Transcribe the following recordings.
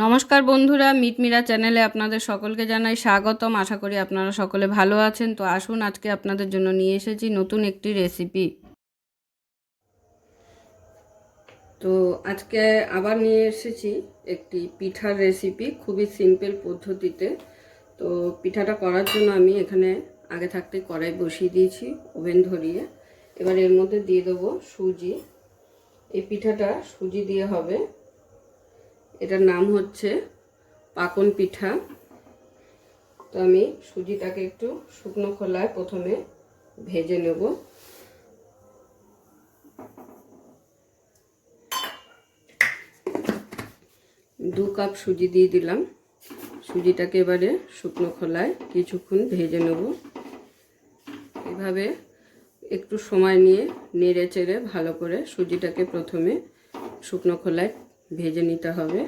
নমস্কার বন্ধুরা, মিটমিরা চ্যানেলে আপনাদের সকলকে জানাই স্বাগতম। আশা করি আপনারা সকলে ভালো আছেন। তো আসুন, আজকে আপনাদের জন্য নিয়ে এসেছি নতুন একটি রেসিপি। তো আজকে আবার নিয়ে এসেছি একটি পিঠার রেসিপি, খুবই সিম্পল পদ্ধতিতে। তো পিঠাটা করার জন্য আমি এখানে আগে থাকতে কড়াই বসিয়ে দিয়েছি ওভেন ধরিয়ে। এবার এর মধ্যে দিয়ে দেবো সুজি। এই পিঠাটা সুজি দিয়ে হবে। এটার নাম হচ্ছে পাকন পিঠা। তো আমি সুজিটাকে একটু শুকনো খোলায় প্রথমে ভেজে নেব। দু কাপ সুজি দিয়ে দিলাম। সুজিটাকে এবারে শুকনো খোলায় কিছুক্ষণ ভেজে নেব। এভাবে একটু সময় নিয়ে নেড়ে চেড়ে ভালো করে সুজিটাকে প্রথমে শুকনো খোলায় ভেজে নিতে হবে।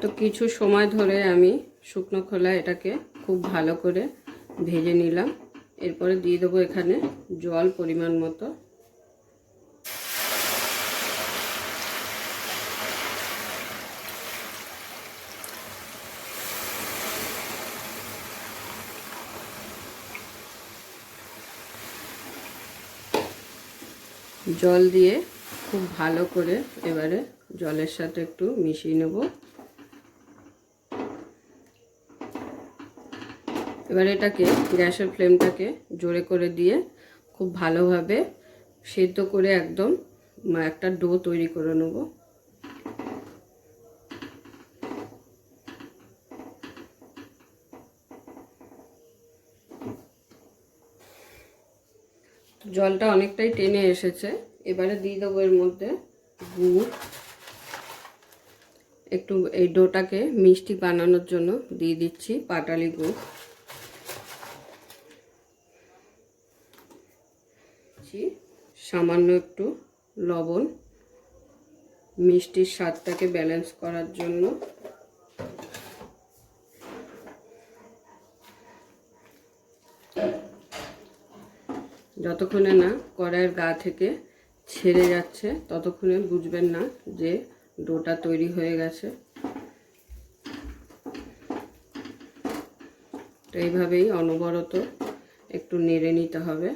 তো কিছু সময় ধরে আমি শুকনো খোলায় এটাকে খুব ভালো করে ভেজে নিলাম। এরপরে দিয়ে দেবো এখানে জল পরিমাণ মতো। জল দিয়ে খুব ভালো করে এবারে জলের সাথে একটু মিশিয়ে নেব। এবার এটাকে গ্যাসের ফ্লেমটাকে জোরে করে দিয়ে খুব ভালোভাবে সেদ্ধ করে একদম একটা ডো তৈরি করে নেব। জলটা অনেকটাই টেনে এসেছে। এবারে দিয়ে দেবো এর মধ্যে গুড়। একটু এই ডোটাকে মিষ্টি বানানোর জন্য দিয়ে দিচ্ছি পাটালি গুড়। সামান্য একটু লবণ, মিষ্টির স্বাদটাকে ব্যালেন্স করার জন্য। যতক্ষণে না কড়াইয়ের গা থেকে ছেড়ে যাচ্ছে ততক্ষণে বুঝবেন না যে ডোটা তৈরি হয়ে গেছে। তো এইভাবেই অনবরত একটু নেড়ে নিতে হবে।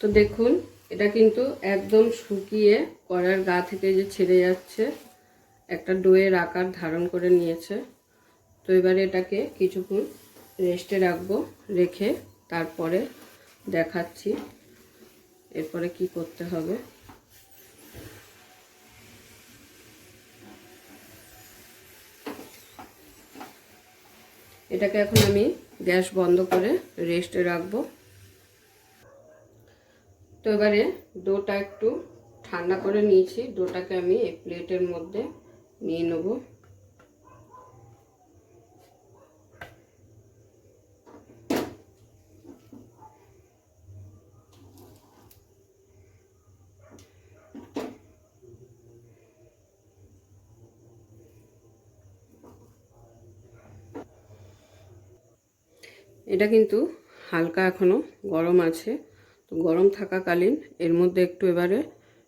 তো দেখুন, এটা কিন্তু একদম শুকিয়ে কড়াইয়ের গা থেকে যে ছেড়ে যাচ্ছে, একটা ডোয়ের আকার ধারণ করে নিয়েছে। তো এবারে এটাকে কিছুক্ষণ রেস্টে রাখবো। রেখে তারপরে দেখাচ্ছি এরপরে কি করতে হবে। এটাকে এখন আমি গ্যাস বন্ধ করে রেস্টে রাখবো। তো এবারে ডোটা একটু ঠান্ডা করে নিয়েছি। ডোটাকে আমি এই প্লেটের মধ্যে নিয়ে নেব। এটা কিন্তু হালকা এখনো গরম আছে। তো গরম থাকাকালীন এর মধ্যে একটু এবারে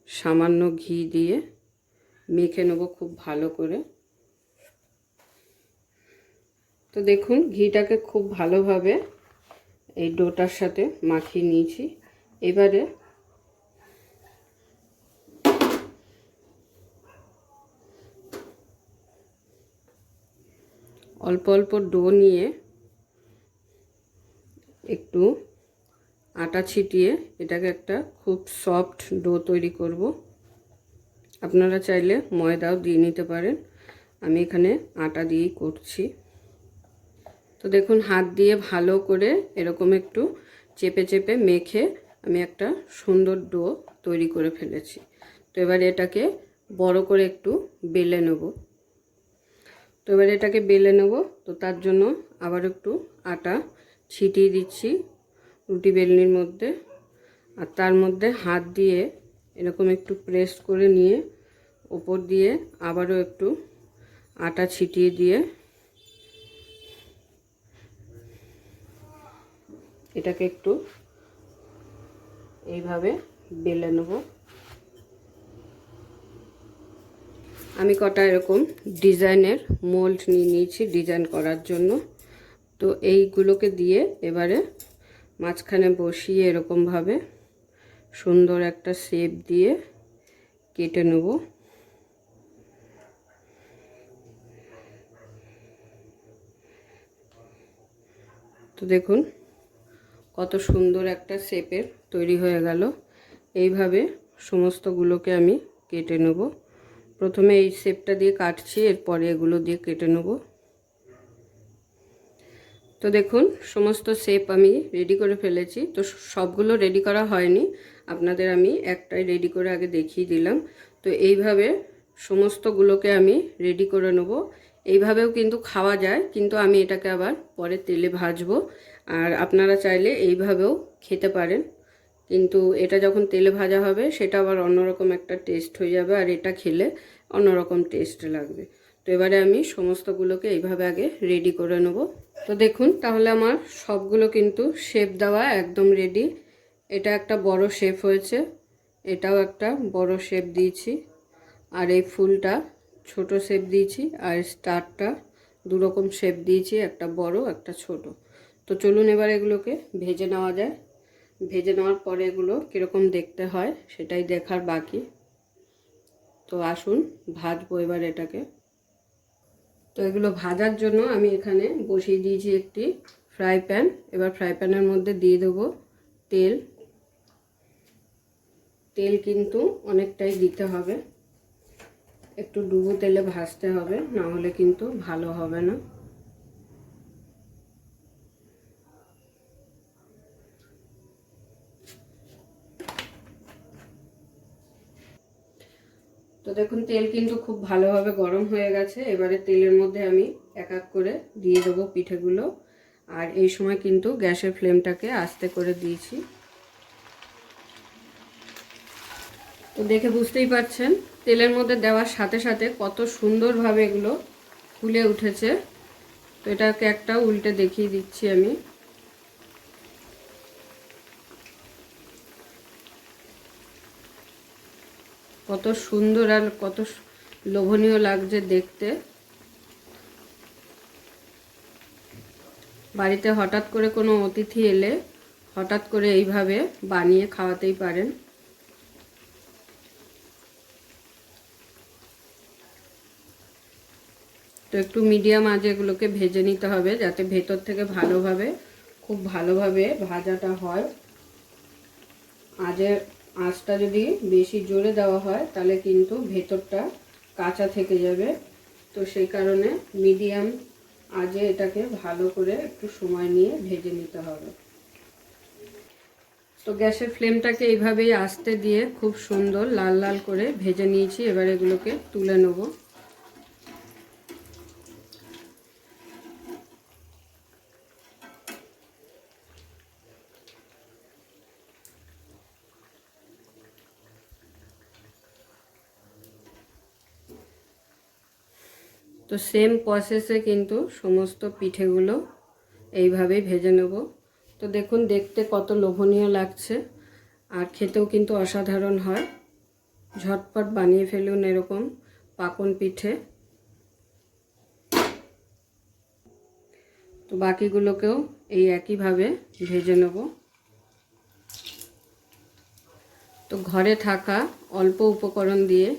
সামান্য ঘি দিয়ে মেখে নেব খুব ভালো করে। তো দেখুন, ঘিটাকে খুব ভালোভাবে এই ডোটার সাথে মাখিয়ে নিয়েছি। এবারে অল্প অল্প ডো নিয়ে একটু আটা ছিটিয়ে এটাকে একটা খুব সফট ডো তৈরি করব। আপনারা চাইলে ময়দাও দিয়ে নিতে পারেন। আমি এখানে আটা দিয়েই করছি। তো দেখুন, হাত দিয়ে ভালো করে এরকম একটু চেপে চেপে মেখে আমি একটা সুন্দর ডো তৈরি করে ফেলেছি। তো এবার এটাকে বড় করে একটু বেলে নেব। তো এবার এটাকে বেলে নেব। তো তার জন্য আবার একটু আটা ছিটিয়ে দিচ্ছি রুটি বেলনির মধ্যে। আর তার মধ্যে হাত দিয়ে এরকম একটু প্রেস করে নিয়ে উপর দিয়ে আবারও একটু আটা ছিটিয়ে দিয়ে এটাকে একটু এইভাবে বেলে নেব। আমি কটা এরকম ডিজাইনের মোল্ড নিয়ে নিয়েছি ডিজাইন করার জন্য। তো এইগুলোকে দিয়ে এবারে মাঝখানে বসিয়ে এরকমভাবে সুন্দর একটা শেপ দিয়ে কেটে নেব। তো দেখুন কত সুন্দর একটা শেপের তৈরি হয়ে গেল। এইভাবে সমস্তগুলোকে আমি কেটে নেব। প্রথমে এই শেপটা দিয়ে কাটছি, এরপরে এগুলো দিয়ে কেটে নেব। তো দেখুন সমস্ত শেপ আমি রেডি করে ফেলেছি। তো সবগুলো রেডি করা হয়নি, আপনাদের আমি একটাই রেডি করে আগে দেখিয়ে দিলাম। তো এইভাবে সমস্তগুলোকে আমি রেডি করে নেব। এইভাবেও কিন্তু খাওয়া যায়, কিন্তু আমি এটাকে আবার পরে তেলে ভাজবো। আর আপনারা চাইলে এইভাবেও খেতে পারেন, কিন্তু এটা যখন তেলে ভাজা হবে সেটা আবার অন্যরকম একটা টেস্ট হয়ে যাবে, আর এটা খেলে অন্যরকম টেস্ট লাগবে। তো এবারে আমি সমস্তগুলোকে এইভাবে আগে রেডি করে নেব। তো দেখুন তাহলে আমার সবগুলো কিন্তু শেপ দেওয়া একদম রেডি। এটা একটা বড় শেপ হয়েছে, এটাও একটা বড় শেপ দিয়েছি, আর এই ফুলটা ছোট শেপ দিয়েছি, আর স্টারটা দুরকম শেপ দিয়েছি, একটা বড় একটা ছোট। তো চলুন এবার এগুলোকে ভেজে নেওয়া যায়। ভেজে নেওয়ার পরে এগুলো কীরকম দেখতে হয় সেটাই দেখার বাকি। তো আসুন ভাজবো এবার এটাকে। তো এগুলো ভাজার জন্য আমি এখানে বসিয়ে দিয়েছি একটি ফ্রাই প্যান। এবার ফ্রাই প্যানের মধ্যে দিয়ে দেবো তেল। তেল কিন্তু অনেকটাই দিতে হবে, একটু ডুবো তেলে ভাজতে হবে, না হলে কিন্তু ভালো হবে না। তো দেখুন তেল কিন্তু খুব ভালোভাবে গরম হয়ে গেছে। এবারে তেলের মধ্যে আমি এক এক করে দিয়ে দেবো পিঠেগুলো, আর এই সময় কিন্তু গ্যাসের ফ্লেমটাকে আস্তে করে দিয়েছি। তো দেখে বুঝতেই পারছেন তেলের মধ্যে দেওয়ার সাথে সাথে কত সুন্দরভাবে এগুলো ফুলে উঠেছে। তো এটাকে একটা উল্টে দেখিয়ে দিচ্ছি আমি। কত সুন্দর আর কত লোভনীয় লাগছে দেখতে। বাড়িতে হঠাৎ করে কোনো অতিথি এলে হঠাৎ করে এইভাবে বানিয়ে খাওয়াতেই পারেন। তো একটু মিডিয়াম আঁচে এগুলোকে ভেজে নিতে হবে, যাতে ভেতর থেকে খুব ভালোভাবে ভাজাটা হয়। আঁচটা যদি বেশি জোরে দেওয়া হয় তাহলে কিন্তু ভেতরটা কাঁচা থেকে যাবে। তো সেই কারণে মিডিয়াম আঁচে এটাকে ভালো করে একটু সময় নিয়ে ভেজে নিতে হবে। তো গ্যাসের ফ্লেমটাকে এইভাবেই আস্তে দিয়ে খুব সুন্দর লাল লাল করে ভেজে নিয়েছি। এবার এগুলোকে তুলে নেব। তো সেম প্রসেসে কিন্তু সমস্ত পিঠেগুলো এইভাবেই ভেজে নেব। তো দেখুন দেখতে কত লোভনীয় লাগছে, আর খেতেও কিন্তু অসাধারণ হয়। ঝটপট বানিয়ে ফেলুন এরকম পাকন পিঠে। তো বাকিগুলোকেও এই একইভাবে ভেজে নেব। তো ঘরে থাকা অল্প উপকরণ দিয়ে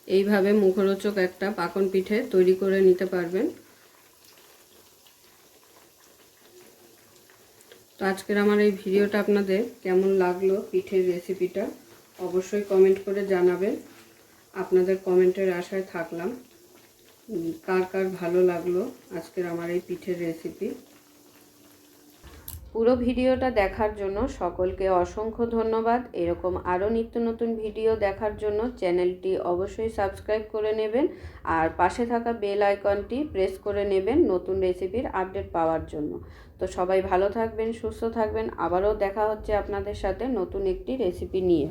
এইভাবে মুখরোচক একটা পাকন পিঠে তৈরি করে নিতে পারবেন। তো আজকের আমার এই ভিডিওটা আপনাদের কেমন লাগলো, পিঠের রেসিপিটা অবশ্যই কমেন্ট করে জানাবেন। আপনাদের কমেন্টের আশায় থাকলাম। কার কার ভালো লাগলো আজকের আমার এই পিঠের রেসিপি। পুরো ভিডিওটা দেখার জন্য সকলকে অসংখ্য ধন্যবাদ। এরকম আরও নিত্য নতুন ভিডিও দেখার জন্য চ্যানেলটি অবশ্যই সাবস্ক্রাইব করে নেবেন, আর পাশে থাকা বেল আইকনটি প্রেস করে নেবেন নতুন রেসিপির আপডেট পাওয়ার জন্য। তো সবাই ভালো থাকবেন, সুস্থ থাকবেন। আবারও দেখা হচ্ছে আপনাদের সাথে নতুন একটি রেসিপি নিয়ে।